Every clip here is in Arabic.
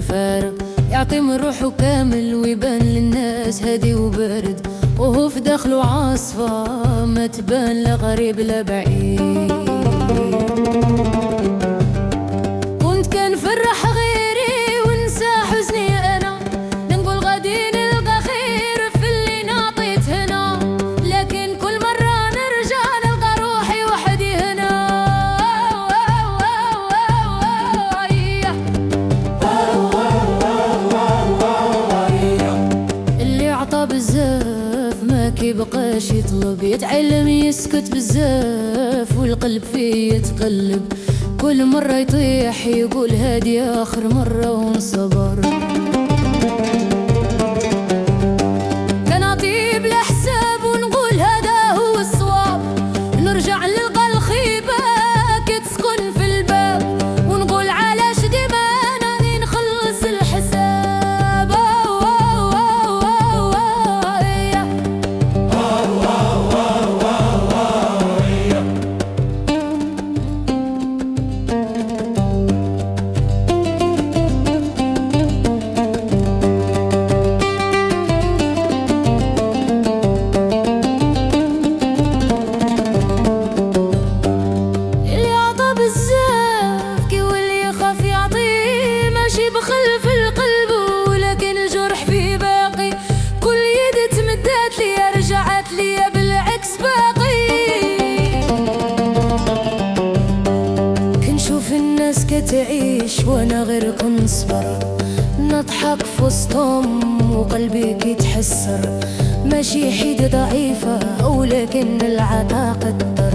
فارق، يعطي من روحه كامل ويبان للناس هادي وبارد، وهو في داخله عاصفة ما تبان لا غريب لا بعيد. كنت كنفرح غيري ونسى حزني أنا، نقول غادي نلقى خير في اللي نعطيت هنا، لكن كل مرة نرجع نلقى روحي وحدي هنا. اللي عطى بزاف ما كيبقاش يطلب، يتعلم يسكت بزاف والقلب فيه يتقلب، كل مرة يطيح يقول هادي آخر مرة ونصبر. كان أطيب لحساب ونقول هذا هو الصواب، نرجع نلقى الخيبة كتسكن في الباب، ونقول علاش ديما أنا نخلص الحساب. بخلف القلب ولكن الجرح فيه باقي، كل يد تمدت لي رجعت لي بالعكس باقي. كنشوف الناس كتعيش وانا غير كنصبر، نضحك في وسطهم وقلبي كيتحسر، ماشي حيد ضعيفة ولكن العطا قدر.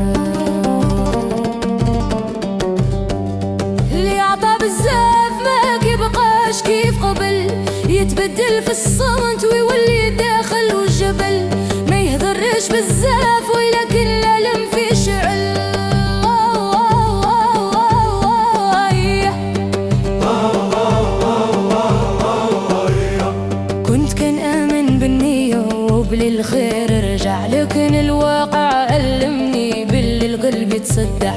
اللي عطى بزاف مبقاش كيف قبل، يتبدل في الصمت ويولي داخل والجبل، ما يهضرش بزاف ولكن الألم فيه شعل. كنت كنآمن بالنية وبالخير رجع، لكن الواقع علمني باللي القلب يتصدع،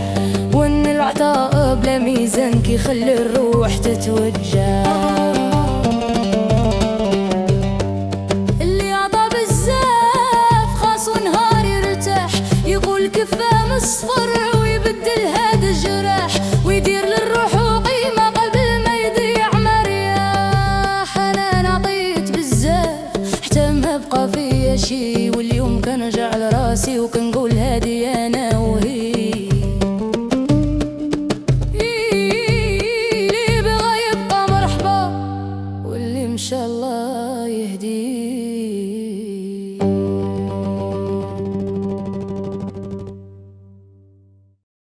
وان العطاء بلا ميزان كيخلي الروح تتوجع. اللي عطى بزاف خاصو نهار يرتاح، يقول كفاه مصفر ويبدل هاد الجراح، ويدير للروح قيمة قبل ما يضيع مرياح. انا نعطيت بزاف حتى ما بقى فيا شي، واليوم كنرجع لراسي وكنقول هادي انا وهي.